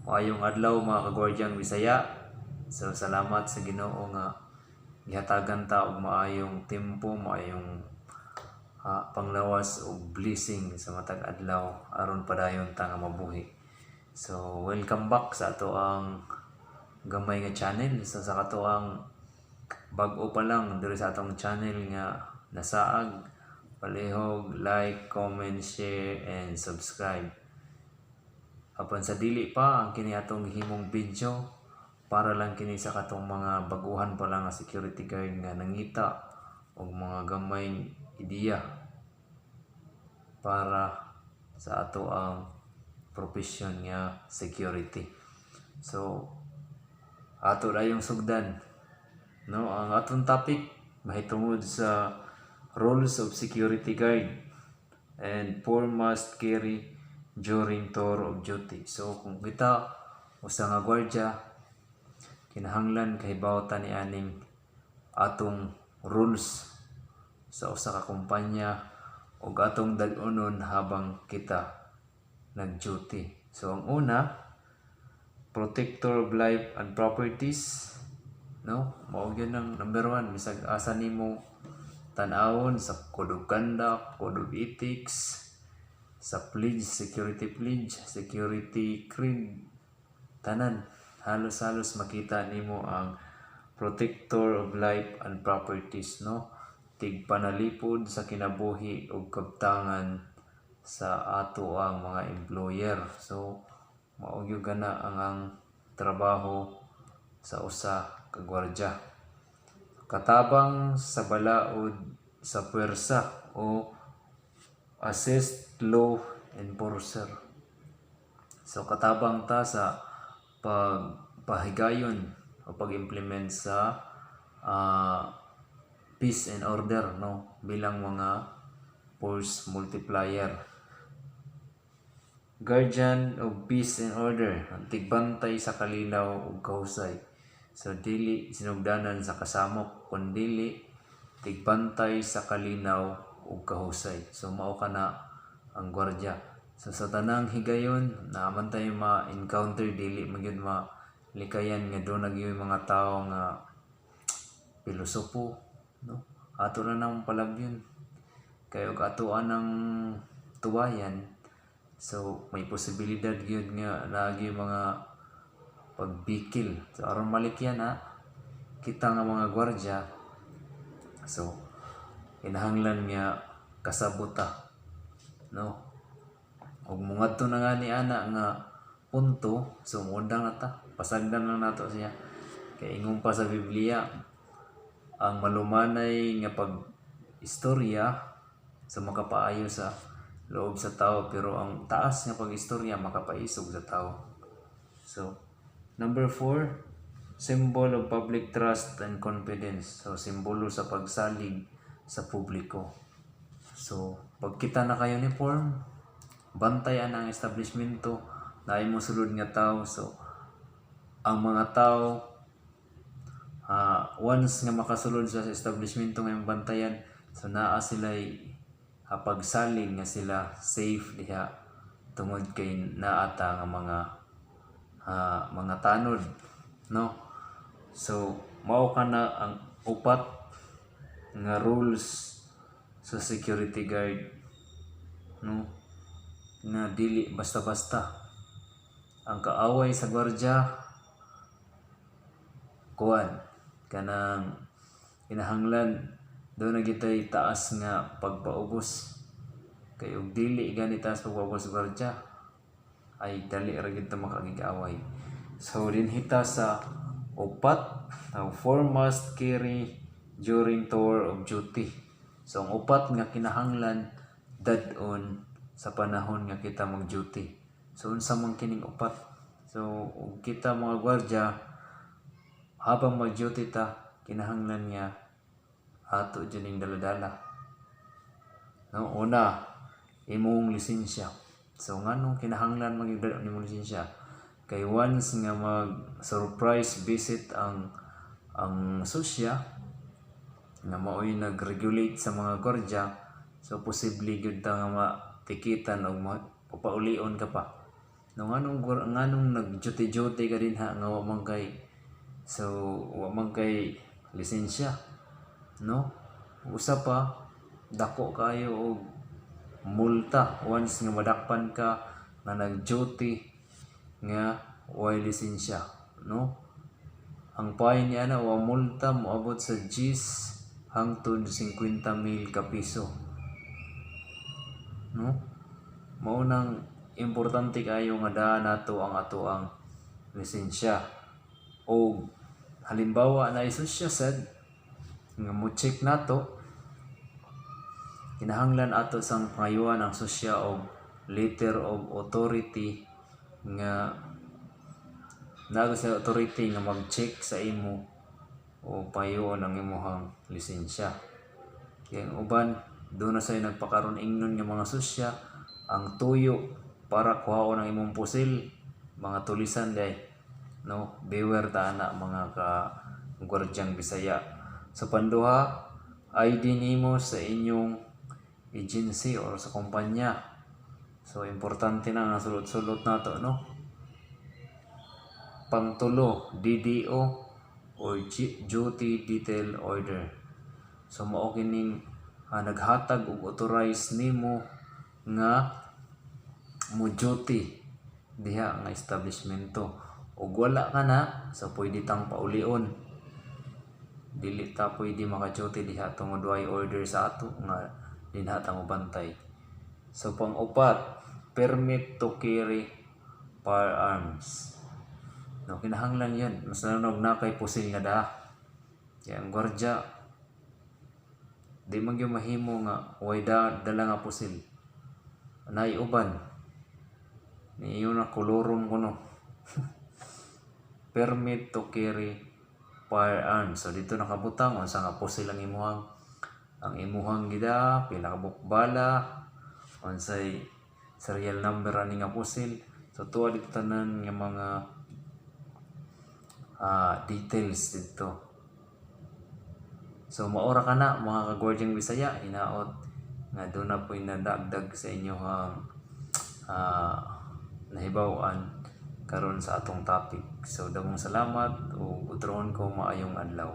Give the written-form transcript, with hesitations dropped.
Maayong adlaw mga kagwardyang Bisaya. So salamat sa Ginoo nga gihatagan ta og maayong tempo, maayong panglawas og blessing sa matag adlaw aron padayon ta nga mabuhi. So welcome back sa ato ang gamay nga channel. So sa kato ang bag-o pa lang diri sa atong channel nga nasaag, palihog, like, comment, share, and subscribe. Apan sa dili pa ang kini atong gihimong video para lang kini sa katong mga baguhan pa lang nga security guard nga nangita og mga gamay ideya para sa ato ang profession nga security. So ato dayong sugdan, no, ang atong topic mahitungod sa rules of security guard and four must carry during tour of duty. So kung kita usa nga gwardya, kinahanglan kahibawatan ni aning atong rules sa usa ka kumpanya ug atong dal-unon habang kita nag-duty. So ang una, protector of life and properties, no, mao gyud ang number 1. Bisag asa nimo tan-awon sa code of conduct, code of ethics, sa pledge, security creed, tanan halos makita nimo ang protector of life and properties, no, tigpanalipod sa kinabuhi ug kabtangan sa ato ang mga employer. So mao gyud gana ang trabaho sa usa ka gwardya. Katabang sa balaod sa puwersa o assist law enforcer. So katabang ta sa pagpahigayon o pag-implement sa peace and order, no, bilang mga force multiplier. Guardian of peace and order, tigbantay sa kalinaw ug kahusay. So dili sinugdanan sa kasamok kundi tigbantay sa kalinaw ug kahusay. So mao kana ang gwardya. So sa tanang higayon naaman tayo ma-encounter, dili magyud malikayan nga do nagyoy mga tawo nga pilosopo, no, ato na nang palabyon kay og atoan ng tuwayan. So may posibilidad gyud nga naagi mga pagbikil. So aron malikyan kita nga mga gwardya, so kinahanglan nga kasabot ta, no, ug mungadto na nga ni ana nga punto. So mundang na ta, pasagdan lang nato siya kay ingon pa sa Biblia, ang malumanay nga pag-istorya sa makapaayo sa loob sa tao, pero ang taas nga pag-istorya makapaisog sa tao. So number 4, symbol of public trust and confidence. So simbolo sa pagsalig sa publiko. So pag kita naka uniform, bantayan ang establishmento na imo sulod nga tao. So ang mga tao once nga makasulod sa establishmento nga imong bantayan, so naa sila pagsalig nga sila safe diha tungod kay naata nga mga tanod, no. So mao kana ang upat nga rules sa security guard, no, na dili basta-basta. Ang kaaway sa gwardya kuan kanang kinahanglan do na gitay taas nga pagpaubos, kay og dili gani taas pagpaubos sa gwardya ay dali ra gid ta makagig-away. So dinhita sa upat, ang 4 must carry during tour of duty. So ang upat nga kinahanglan dad-on sa panahon nga kita mag-duty. So unsa man kining upat? So kita mga gwardya habang mag-duty ta, kinahanglan nga ato dyan dala-dala, no, una imong lisensya. So nganong kinahanglan magyud imong lisensya? Kay once nga mag-surprise visit ang susya nga maoy nag-regulate sa mga gwardya, so posible gyud ta nga matikitan og papaulion ka pa, No nganong nag-duty ka din ha nga wa man kay lisensya, no? Usa pa dako kayo og multa once nga madakpan ka nga nag-duty nga way lisensya, no? Ang fine niya na o multa moabot sa 10 hangtod 50,000 ka piso, no? Maunang importante kayo nga daan nato ang ato ang lisensya. O halimbawa na isusya sad nga mo check nato, kinahanglan ato sang pangayuan ang susya og letter of authority nga nago sa authority nga mag-check sa imo o payon ang imong lisensya. Kaya ang uban doon na sa'yo nagpakaroon ingnon nga mga susya ang tuyo para kuhaon ang imong pusil, mga tulisan day, no? Beware ta na mga ka-Gwardyang Bisaya. So panduha, ID nimo sa inyong agency or sa kumpanya. So importante na nga sulot-sulot nato, no? Pangtulo, DDO or Duty Detail Order. So mao kining naghatag og authorize nimo nga mo duty diha nga establishmento. Ug wala ka na, so pwede tang paulion. Dili ta pwede maka-duty diha tungod way order sa ato nga dinha ta mo bantay. So pang-upat, permit to carry firearms. No, kinahanglan yan. Mas nanog na kay pusil nga da. Kaya ang gwardya, di man yung mahimo nga way dala nga pusil. Nay uban. Niyo na kolorom ko no. Permit to carry firearms. So dito nakabutang unsa nga pusil ang imuhang gida, pila ka bukbala, unsay serial number ani nga pusil. So tuwa dito tanan nga mga details dito. So maora ka na mga ka-Gwardyang Bisaya, inaot nga doon na po inadagdag sa inyong nahibawan karon sa atong topic. So dagong salamat ug utroon ko maayong adlaw.